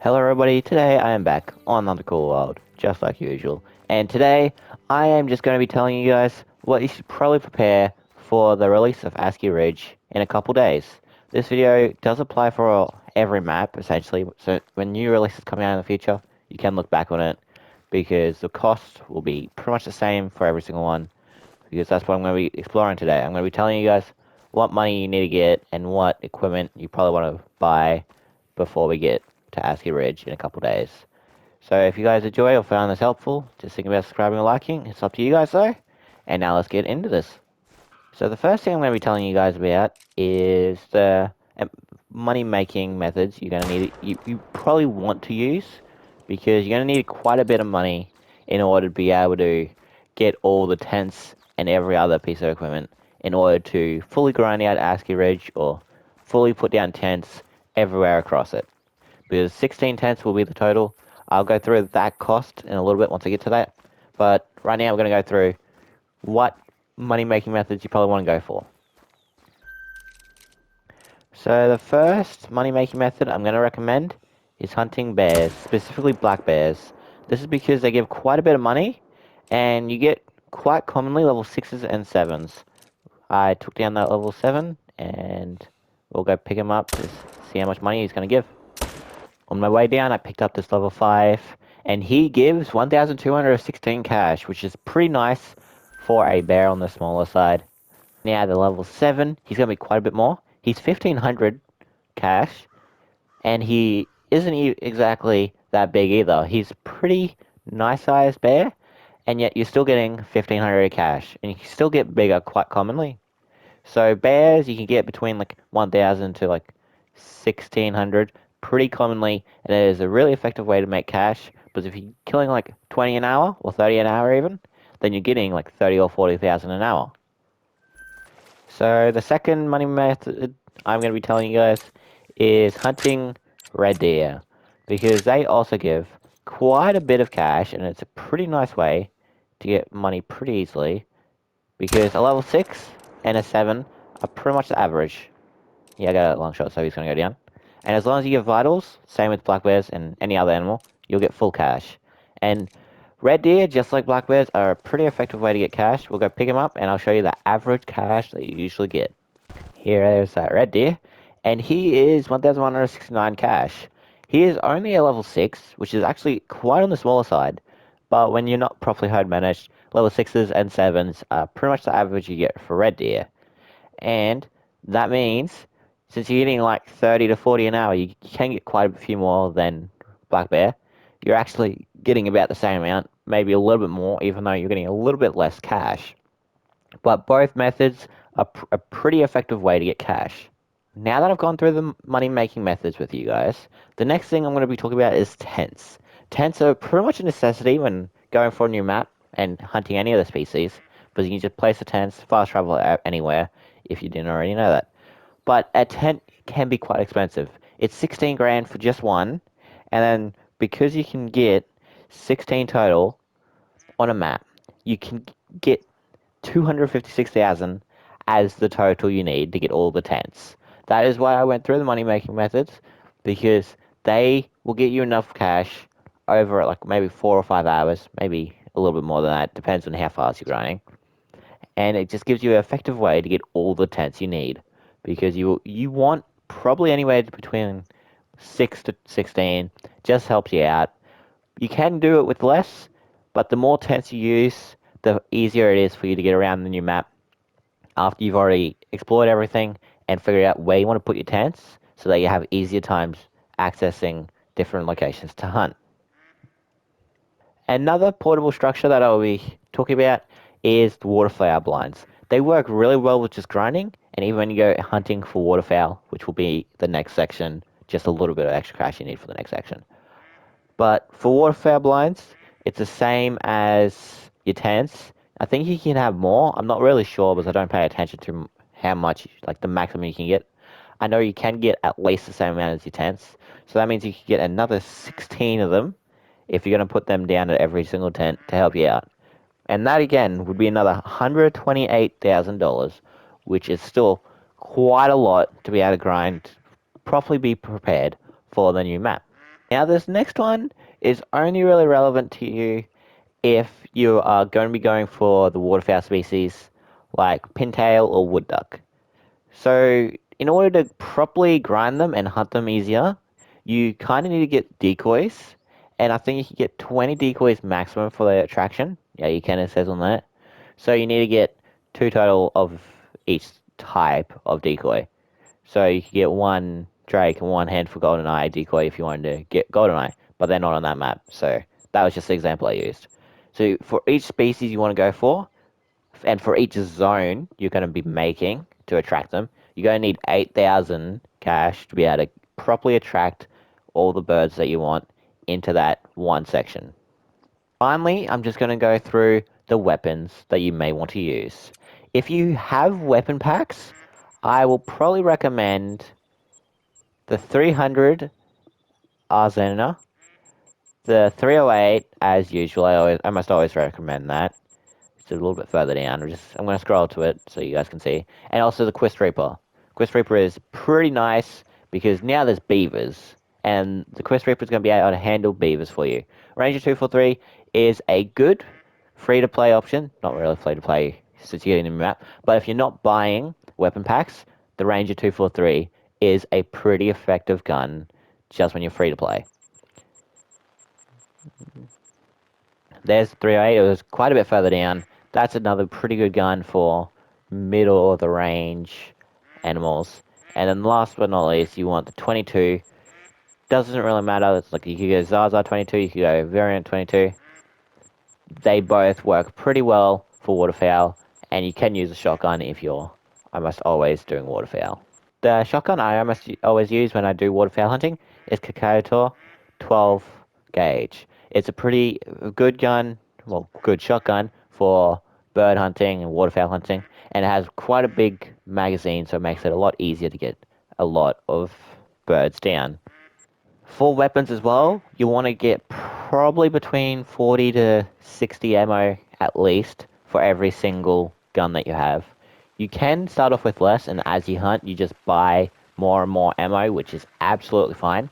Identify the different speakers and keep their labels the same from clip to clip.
Speaker 1: Hello everybody, today I am back on Another Cool World, just like usual. And today, I am just going to be telling you guys what you should probably prepare for the release of Askiy Ridge in a couple days. This video does apply for every map, essentially, so when new releases come out in the future, you can look back on it, because the cost will be pretty much the same for every single one, because that's what I'm going to be exploring today. I'm going to be telling you guys what money you need to get and what equipment you probably want to buy before we get to Askiy Ridge in a couple days. So if you guys enjoy or found this helpful, just think about subscribing and liking. It's up to you guys though. And now let's get into this. So the first thing I'm going to be telling you guys about is the money making methods you're going to need. You probably want to use, because you're going to need quite a bit of money in order to be able to get all the tents and every other piece of equipment in order to fully grind out Askiy Ridge or fully put down tents everywhere across it, because 16 tents will be the total. I'll go through that cost in a little bit once I get to that. But right now, we're going to go through what money making methods you probably want to go for. So, the first money making method I'm going to recommend is hunting bears, specifically black bears. This is because they give quite a bit of money, and you get quite commonly level 6s and 7s. I took down that level 7, and we'll go pick him up to see how much money he's going to give. On my way down, I picked up this level 5, and he gives 1,216 cash, which is pretty nice for a bear on the smaller side. Now, the level 7, he's going to be quite a bit more. He's 1,500 cash, and he isn't exactly that big either. He's a pretty nice sized bear, and yet you're still getting 1,500 cash, and you can still get bigger quite commonly. So bears you can get between like 1,000 to like 1,600 pretty commonly, and it is a really effective way to make cash. Because if you're killing like 20 an hour or 30 an hour even, then you're getting like 30 or 40,000 an hour. So the second money method I'm going to be telling you guys is hunting red deer, because they also give quite a bit of cash, and it's a pretty nice way to get money pretty easily, because a level 6 and a 7 are pretty much the average. Yeah, I got a long shot, so he's going to go down. And as long as you get vitals, same with black bears and any other animal, you'll get full cash. And red deer, just like black bears, are a pretty effective way to get cash. We'll go pick them up, and I'll show you the average cash that you usually get. Here is that red deer, and he is 1,169 cash. He is only a level 6, which is actually quite on the smaller side, but when you're not properly herd managed, level 6s and 7s are pretty much the average you get for red deer. And that means, since you're getting like 30 to 40 an hour, you can get quite a few more than black bear. You're actually getting about the same amount, maybe a little bit more, even though you're getting a little bit less cash. But both methods are a pretty effective way to get cash. Now that I've gone through the money making methods with you guys, the next thing I'm going to be talking about is tents. Tents are pretty much a necessity when going for a new map and hunting any of the species, because you can just place the tents, fast travel anywhere, if you didn't already know that. But a tent can be quite expensive. It's 16 grand for just one, and then because you can get 16 total on a map, you can get 256,000 as the total you need to get all the tents. That is why I went through the money making methods, because they will get you enough cash over like maybe 4 or 5 hours, maybe a little bit more than that, depends on how fast you're grinding. And it just gives you an effective way to get all the tents you need, because you want probably anywhere between 6 to 16, just helps you out. You can do it with less, but the more tents you use, the easier it is for you to get around the new map after you've already explored everything and figured out where you want to put your tents, so that you have easier times accessing different locations to hunt. Another portable structure that I'll be talking about is the waterfowl blinds. They work really well with just grinding, and even when you go hunting for waterfowl, which will be the next section, just a little bit of extra cash you need for the next section. But for waterfowl blinds, it's the same as your tents. I think you can have more. I'm not really sure, because I don't pay attention to how much, like the maximum you can get. I know you can get at least the same amount as your tents. So that means you can get another 16 of them if you're going to put them down at every single tent to help you out. And that again would be another $128,000, which is still quite a lot to be able to grind, properly be prepared for the new map. Now, this next one is only really relevant to you if you are going to be going for the waterfowl species like pintail or wood duck. So, in order to properly grind them and hunt them easier, you kind of need to get decoys. And I think you can get 20 decoys maximum for the attraction. Yeah, you can, it says on that. So, you need to get two total of each type of decoy. So, you can get one Drake and one hand for GoldenEye decoy if you wanted to get GoldenEye, but they're not on that map. So, that was just the example I used. So, for each species you want to go for, and for each zone you're going to be making to attract them, you're going to need 8,000 cash to be able to properly attract all the birds that you want into that one section. Finally, I'm just going to go through the weapons that you may want to use. If you have weapon packs, I will probably recommend the 300 Arzena, the 308 as usual. I must always recommend that. It's a little bit further down. I'm going to scroll to it so you guys can see. And also the Quest Reaper. Quest Reaper is pretty nice because now there's beavers. And the Quest Reaper is going to be able to handle beavers for you. Ranger 243 is a good free-to-play option. Not really free-to-play since you're getting the map. But if you're not buying weapon packs, the Ranger 243 is a pretty effective gun just when you're free-to-play. There's 308. It was quite a bit further down. That's another pretty good gun for middle of the range animals. And then last but not least, you want the 22. Doesn't really matter. It's like you could go Zaza 22, you could go Variant 22. They both work pretty well for waterfowl, and you can use a shotgun if you're almost always doing waterfowl. The shotgun I almost always use when I do waterfowl hunting is Kakator 12 gauge. It's a pretty good gun, well, good shotgun for bird hunting and waterfowl hunting, and it has quite a big magazine, so it makes it a lot easier to get a lot of birds down. For weapons as well, you want to get probably between 40 to 60 ammo at least for every single gun that you have. You can start off with less, and as you hunt, you just buy more and more ammo, which is absolutely fine.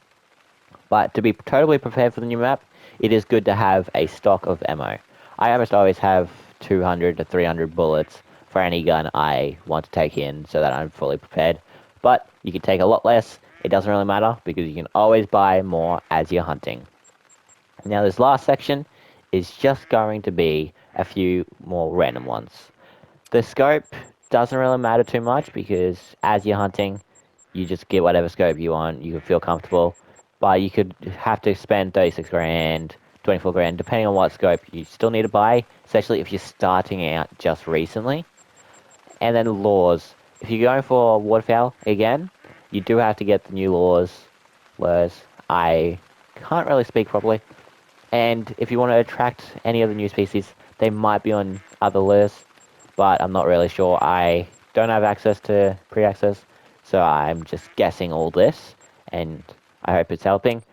Speaker 1: But to be totally prepared for the new map, it is good to have a stock of ammo. I almost always have 200 to 300 bullets for any gun I want to take in so that I'm fully prepared. But you can take a lot less, it doesn't really matter because you can always buy more as you're hunting. Now this last section is just going to be a few more random ones. The scope doesn't really matter too much because as you're hunting, you just get whatever scope you want. You can feel comfortable, but you could have to spend 36 grand, 24 grand, depending on what scope you still need to buy, especially if you're starting out just recently. And then laws. If you're going for waterfowl again, you do have to get the new laws. Lures. I can't really speak properly. And if you want to attract any of the new species, they might be on other lists, but I'm not really sure. I don't have access to pre-access, so I'm just guessing all this, and I hope it's helping.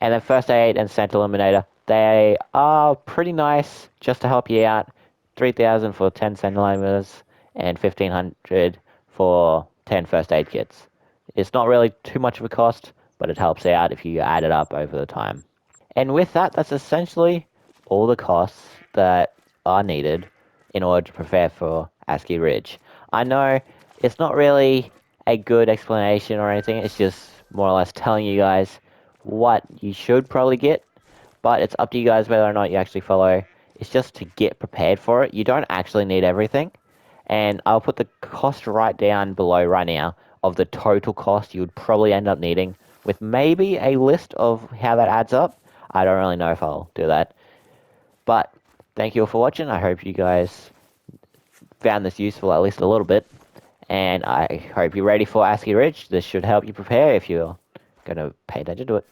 Speaker 1: And then First Aid and Scent Eliminator, they are pretty nice just to help you out. 3,000 for 10 Scent Eliminators and 1,500 for 10 First Aid kits. It's not really too much of a cost, but it helps out if you add it up over the time. And with that, that's essentially all the costs that are needed in order to prepare for Askiy Ridge. I know it's not really a good explanation or anything, it's just more or less telling you guys what you should probably get, but it's up to you guys whether or not you actually follow. It's just to get prepared for it. You don't actually need everything, and I'll put the cost right down below right now of the total cost you would probably end up needing, with maybe a list of how that adds up. I don't really know if I'll do that. But thank you all for watching. I hope you guys found this useful at least a little bit. And I hope you're ready for Askiy Ridge. This should help you prepare if you're going to pay attention to it.